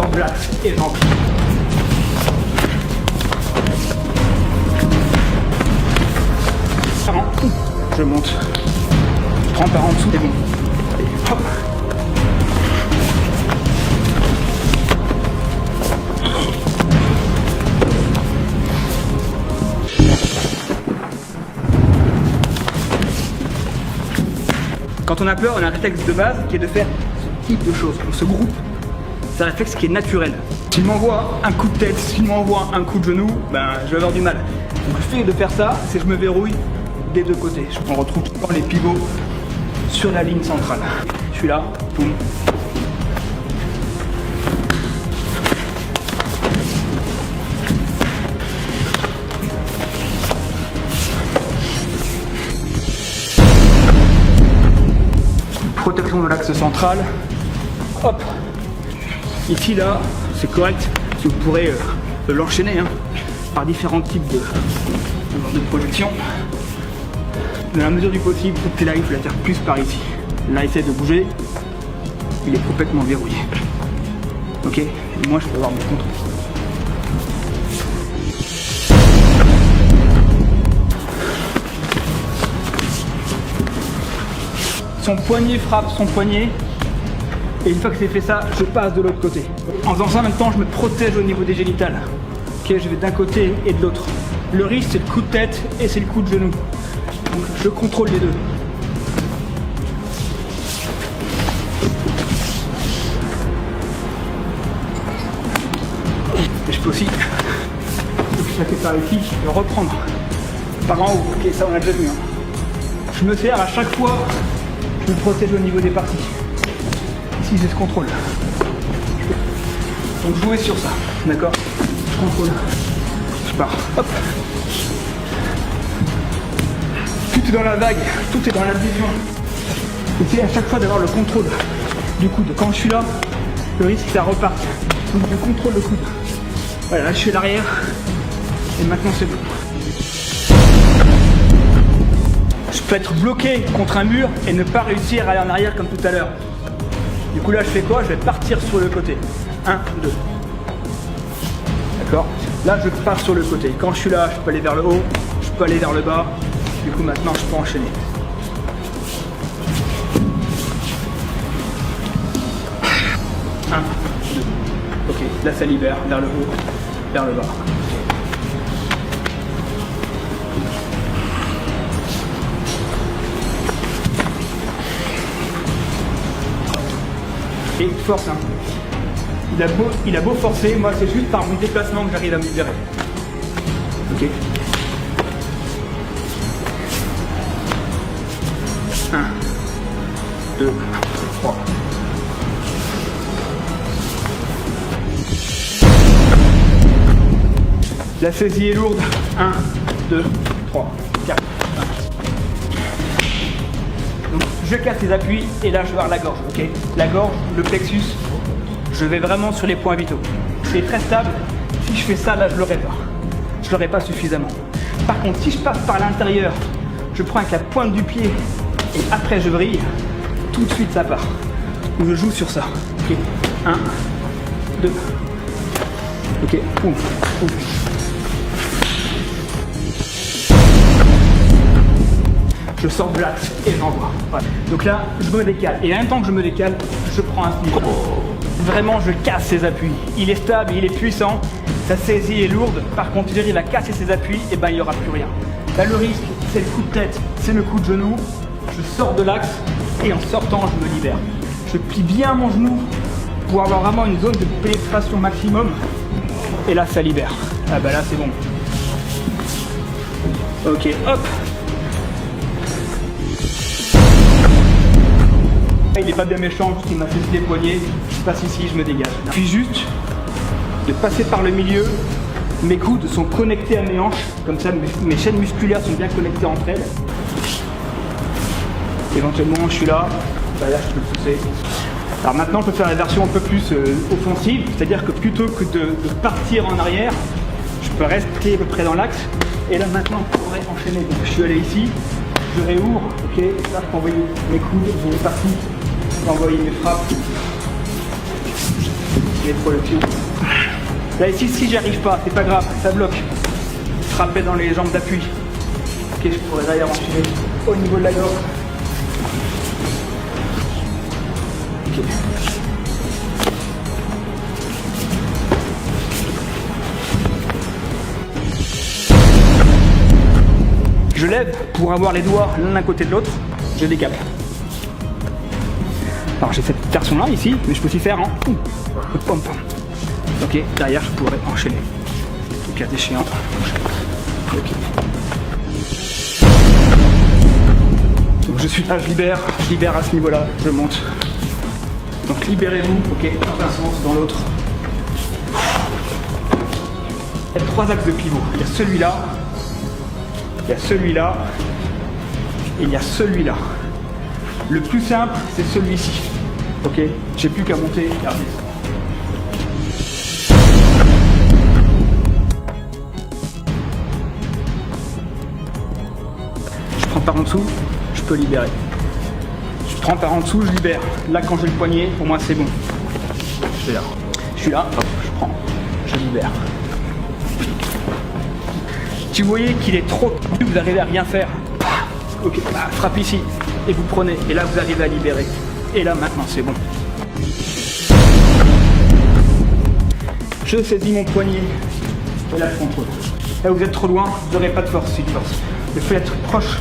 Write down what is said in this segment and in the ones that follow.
sors de l'axe et j'entre. Je monte. Je prends par en dessous, c'est bon. Allez, hop. Quand on a peur, on a un réflexe de base qui est de faire ce type de choses. On se groupe. C'est un réflexe qui est naturel. S'il m'envoie un coup de tête, s'il m'envoie un coup de genou, ben je vais avoir du mal. Donc le fait de faire ça, c'est que je me verrouille des deux côtés. On retrouve les pivots sur la ligne centrale. Je suis là, boum. Protection de l'axe central. Hop. Ici, là, c'est correct. Vous pourrez l'enchaîner par différents types de projection. Dans la mesure du possible, pour que là, il faut la faire plus par ici. Là, essaie de bouger. Il est complètement verrouillé. Ok. Et moi, je peux avoir mon contrôle. Son poignet frappe son poignet. Et une fois que c'est fait ça, je passe de l'autre côté. En faisant ça, en même temps, je me protège au niveau des génitales. Ok, je vais d'un côté et de l'autre. Le risque, c'est le coup de tête et c'est le coup de genou. Donc, je contrôle les deux. Et je peux aussi, depuis que par ici, le reprendre par en haut. Ok, ça on a déjà vu. Je me sers à chaque fois, je me protège au niveau des parties. Ici, j'ai ce contrôle. Donc jouer sur ça, d'accord? Je contrôle. Je pars. Hop. Tout est dans la vague, tout est dans la vision. Essayez à chaque fois d'avoir le contrôle du coude. Quand je suis là, le risque c'est que ça reparte. Donc je contrôle le coude. Voilà, là je suis à l'arrière. Et maintenant c'est bon. Je peux être bloqué contre un mur et ne pas réussir à aller en arrière comme tout à l'heure. Du coup là je fais quoi? Je vais partir sur le côté. 1, 2. D'accord? Là je pars sur le côté. Quand je suis là, je peux aller vers le haut, je peux aller vers le bas. Du coup maintenant je peux enchaîner. 1, 2. Ok, là ça libère vers le haut, vers le bas. Et force, hein. Il a beau forcer, moi c'est juste par mon déplacement que j'arrive à me libérer. Ok. 1, 2, 3. La saisie est lourde. 1, 2, 3, 4, 5. Donc je casse les appuis et là je vais voir la gorge. Ok. La gorge, le plexus, je vais vraiment sur les points vitaux. C'est très stable. Si je fais ça, là je l'aurai pas. Je l'aurai pas suffisamment. Par contre, si je passe par l'intérieur, je prends avec la pointe du pied et après je vrille, tout de suite ça part. Donc je joue sur ça. Ok. 1, 2. Ok. Ouf, ouf. Je sors de l'axe et j'envoie. Voilà. Donc là, je me décale. Et en même temps que je me décale, je prends un slip. Vraiment, je casse ses appuis. Il est stable, il est puissant. Sa saisie est lourde. Par contre, si j'arrive à casser ses appuis, et ben il n'y aura plus rien. Là, le risque, c'est le coup de tête, c'est le coup de genou. Je sors de l'axe et en sortant, je me libère. Je plie bien mon genou pour avoir vraiment une zone de pénétration maximum. Et là, ça libère. Ah bah là, c'est bon. Ok, hop. Il n'est pas bien méchant, juste il m'a saisi les poignets, je passe ici, je me dégage. Puis juste de passer par le milieu, mes coudes sont connectés à mes hanches, comme ça mes chaînes musculaires sont bien connectées entre elles. Éventuellement je suis là, bah là je peux le pousser. Alors maintenant je peux faire la version un peu plus offensive, c'est-à-dire que plutôt que de partir en arrière, je peux rester à peu près dans l'axe. Et là maintenant je pourrais enchaîner. Donc je suis allé ici, je réouvre, ok, là je peux envoyer mes coudes, je vais partir. Envoyer mes frappes. les projections. Là ici, si j'y arrive pas, c'est pas grave, ça bloque. Frapper dans les jambes d'appui. Ok, je pourrais d'ailleurs enfiler au niveau de la gorge. Ok. Je lève pour avoir les doigts l'un à côté de l'autre, je décale. Alors j'ai cette torsion là ici, mais je peux aussi faire en pom pom. Ok, derrière je pourrais enchaîner. Le cas échéant. Ok. Donc je suis là, je libère à ce niveau-là, je monte. Donc libérez-vous, ok, dans un sens, dans l'autre. Il y a 3 axes de pivot. Il y a celui-là, il y a celui-là, et il y a celui-là. Le plus simple, c'est celui-ci. Ok, j'ai plus qu'à monter, regardez. Je prends par en dessous, je peux libérer. Je prends par en dessous, je libère. Là, quand j'ai le poignet, pour moi, c'est bon. Je suis là. Je suis là, hop, je prends, je libère. Si vous voyez qu'il est trop tendu, vous arrivez à rien faire. Ok, frappe ici, et vous prenez, et là, vous arrivez à libérer. Et là, maintenant, c'est bon. Je saisis mon poignet, et là, je contrôle. Là, vous êtes trop loin, vous n'aurez pas de force, c'est une force. Le fait d'être proche,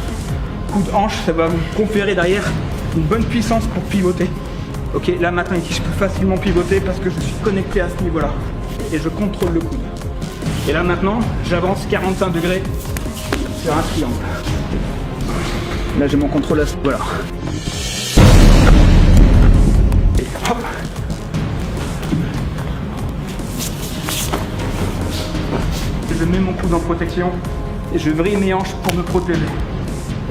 coude-hanche, ça va vous conférer derrière une bonne puissance pour pivoter. Ok, là maintenant ici je peux facilement pivoter parce que je suis connecté à ce niveau-là et je contrôle le coude. Et là maintenant, j'avance 45 degrés sur un triangle. Là j'ai mon contrôle à ce niveau-là. Et hop. Je mets mon coude en protection et je vrille mes hanches pour me protéger.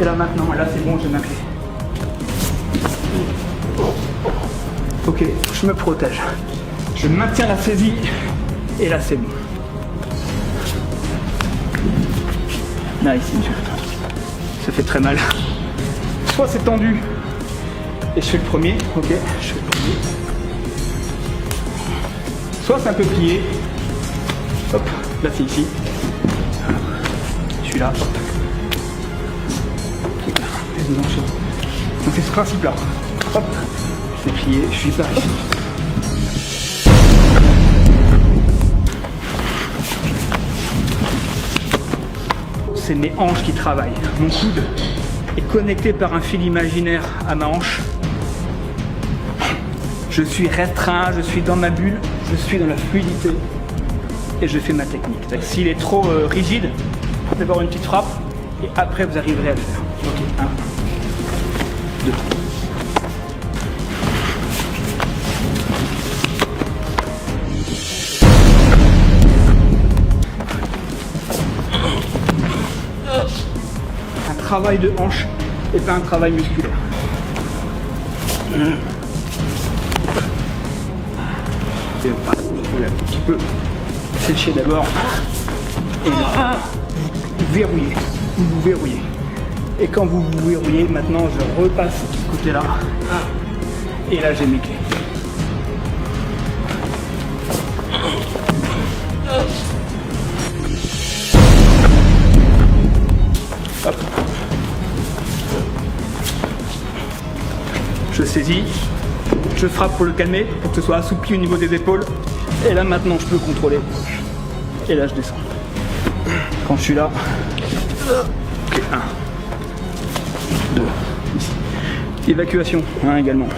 Et là maintenant, là c'est bon, j'ai ma clé. Ok, je me protège. Je maintiens la saisie et là c'est bon. Là ici, ça fait très mal. Soit c'est tendu et je fais le premier, ok, je fais le premier. Soit c'est un peu plié. Hop, là c'est ici. Je suis là, hop. Donc c'est ce principe-là. Hop, c'est plié, je suis pas ici. C'est mes hanches qui travaillent. Mon coude est connecté par un fil imaginaire à ma hanche. Je suis restreint, je suis dans ma bulle, je suis dans la fluidité et je fais ma technique. S'il est trop rigide, d'abord une petite frappe et après vous arriverez à le faire. Ok, 1, 2. Un travail de hanche et pas un travail musculaire. Et voilà, un petit peu sécher d'abord et là, vous verrouillez, vous verrouillez. Et quand vous vous verrouillez, maintenant je repasse de ce côté-là et là j'ai mes clés. Hop. Je saisis, je frappe pour le calmer, pour que ce soit assoupli au niveau des épaules. Et là maintenant je peux contrôler. Et là je descends. Quand je suis là, ok, 1, 2, ici. Évacuation, hein, également.